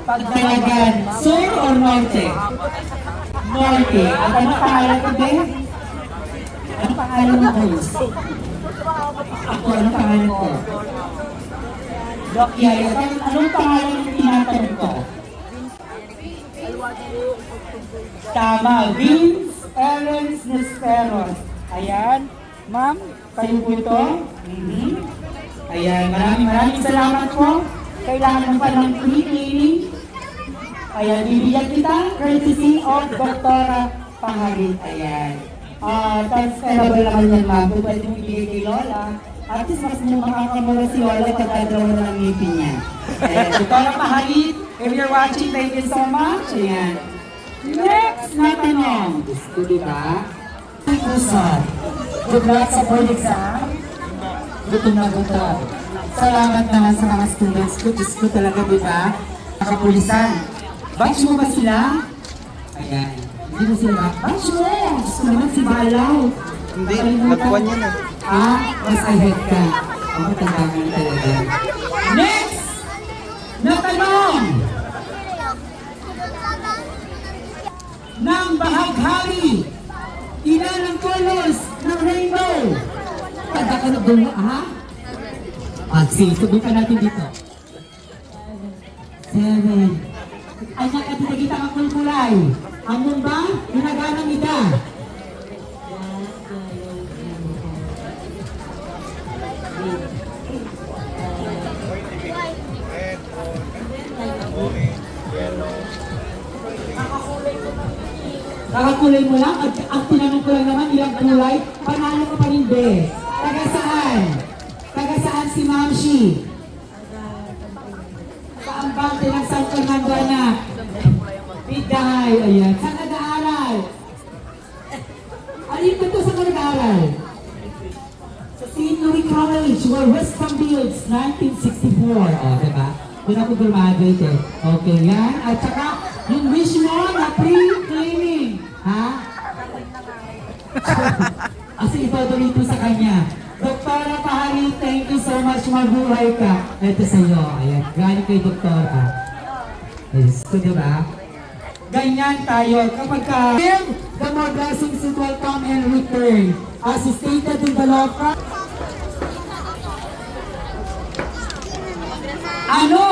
Pagdalagan, sur or norte? Norte. At ano pangalan ko, be? Ano pangalan mo, host? Ako, ano pangalan ko? Doc Yaya, anong pangalan yung tinatanong ko? Tama, Vince Ernst Nesperos. Ayan, ma'am, kayo po ito? Ayan, maraming salamat po. Kailangan mo pa ng pre-cleaning. Ayan, bibigyan kita, courtesy of Dr. Pangalit. Ayan. Transferable naman yan, ma'am. Kung pwede mo ibigay kay Lola, at least mas makakamura si Lola pagkadaw na ng ngipin niya. Ayan, Dr. Pangalit, if you're watching, thank you so much. Ayan. Next na tanong. Gusto, diba? Good luck sa board exam. Gutom na gutom. Salamat naman sa mga students ko. Diyos ko talaga, diba? Nakapulisan. Batch mo ba sila? Ayan. Hindi mo sila ba? Batch mo! Diyos ko naman si Balaw. Hindi, nagkuhan yan eh. Mas ahead ka. Ang matanda ka na talaga. Next! Na tanong! Ng bahaghari. Ilan ang colors ng rainbow? Tanda ka na doon, ha? Sige, subukan natin dito. 7. Ay, nakatitagita ang kulkulay. Amon ba? Ginaganang ida. Nakakulay mo lang? Ang tinanong ko lang naman, ilang kulay? Panalo ka pa rin, be. Taga saan? Taga saan si Mamshi? Kaambante ng San Fernando, anak. Piday, ayan. Saan nag-aaral? Alin ba ito saan ka nag-aaral? Sa St. Louis College, where West Palm Fields, 1964. O, diba? Doon ako graduate eh. Okay, yan. At saka, yung wish mo na pre-cleaning. Ha? Kasi ito dito sa kanya. Doktora Pahari, thank you so much. Mabuhay ka. Ito sa iyo. Ayan. Galing kay Doktora. Yes. So, diba? Ganyan tayo. Kapag ka, the more blessings it will come and return. As stated in the law, ano?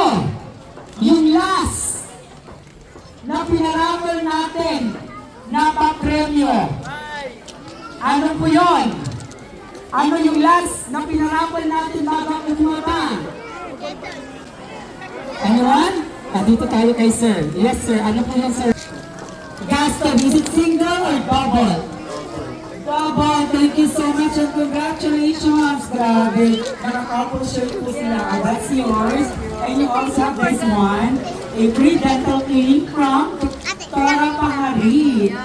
Yung last na pinaramal natin na papremyo. Ano po yun? Ano yung last na pinaramal natin bago umaba? Ano yan? Dito tayo kay sir. Yes sir, ano po yan sir? Gaston, is it single or double? Double, thank you so much and congratulations. Grabe, naka-couple shirt po sila. That's yours. And you also have this one, a free dental cleaning from Tora Pahari.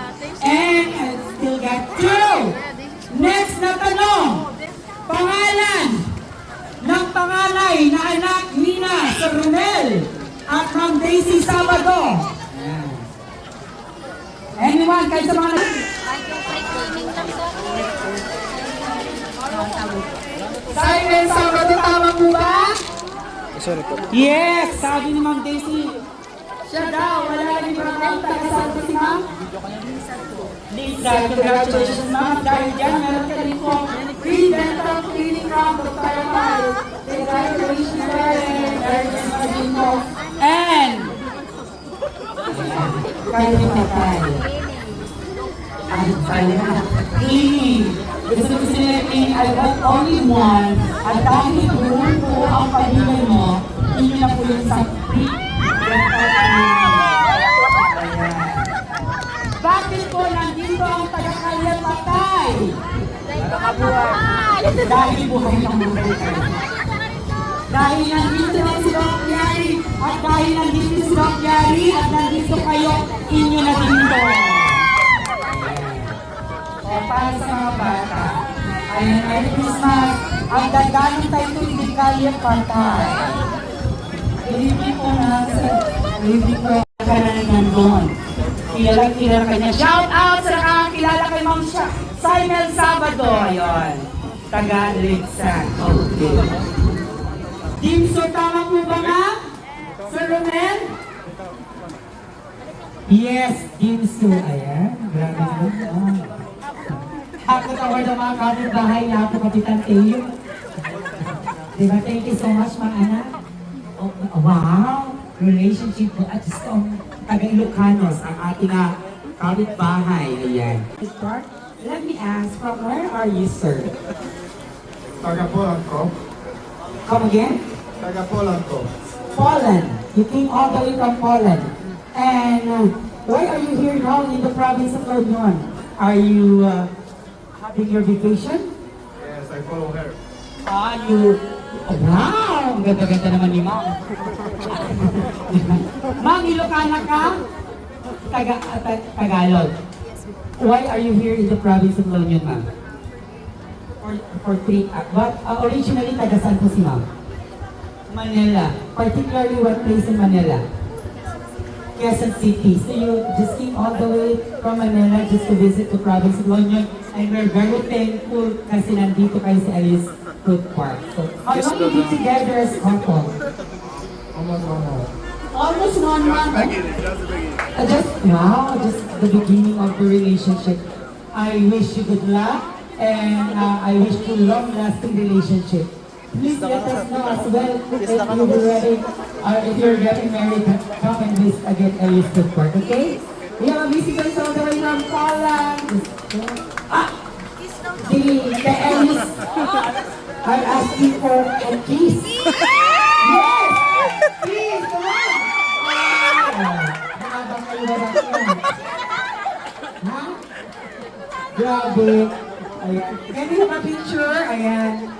And I still got 2. Next na tanong, pangalan ng pangalay na anak Nina sa Romel at Ma'am Daisy Sabado. Anyone, kayo sa mga Simon Sabado, tama po ba? Sorry po. Yes, sabi ni Ma'am Daisy. Siya daw, wala rin parang taga-saan ko si Ma'am? Lisa, congratulations Ma'am. Dahil dyan, meron ka rin po free dental cleaning from Dr. Mal. Congratulations po rin. Dahil sa mga mo. And, kayo rin patay. Ay, pala. Cleaning. Gusto ko sila cleaning. I want only one. At dahil doon po ang pamilya mo, inyo na po yung sa free dental cleaning. Bakit po nandito ang taga-kalya patay? Dahil buhay ang buhay kayo. Dahil nandito na si Doc Yari at dahil nandito si Doc Yari at nandito kayo, inyo na dito. O, para sa mga bata, ayun, Merry Christmas. Ang daganong tayo ito, hindi kalya patay. Hindi po na, hindi po ka na nandun. Kilala ka niya. Shout out sa nakakakilala kay Ma'am Simon Sabado. Ayun. Taga-Ligsan. Okay. Dimso, tama po ba nga? Romel? Yes, Ginsu. Ayan, grabe naman. Ako tawag ng mga kapitbahay na ako, Kapitan Teo. Diba, thank you so much, mga anak. Oh, wow, relationship ko at isang taga-Ilocanos, ang ating kapitbahay. Ayan. To start, let me ask, from where are you, sir? Taga Poland ko. Come again? Taga Poland ko. Poland. You came all the way from Poland. And why are you here now in the province of La Union? Are you having your vacation? Yes, I follow her. Wow! Ang ganda-ganda naman ni Ma'am. Ma'am, Ilocana ka? Tagalog. Why are you here in the province of La Union, ma'am? For three, but originally, taga saan po si Ma'am? Manila. Particularly, what place in Manila? Quezon City. So you just came all the way from Manila just to visit the province of La Union. And we're very thankful kasi nandito kayo sa Alice Food Park. So, how long you been together as couple? Almost 1 month. Almost 1 month. Just the beginning. Just the beginning of the relationship. I wish you good luck and I wish you long-lasting relationship. Please let us know as well if you're ready or if you're getting married, come and visit again Alice Food Park, okay? We have a visitors all the way from Poland. The Alice are asking for a kiss. Yes! Please, come on! Habang kayo babak ha? Grabe. Ayan. Can we have a picture? Ayan.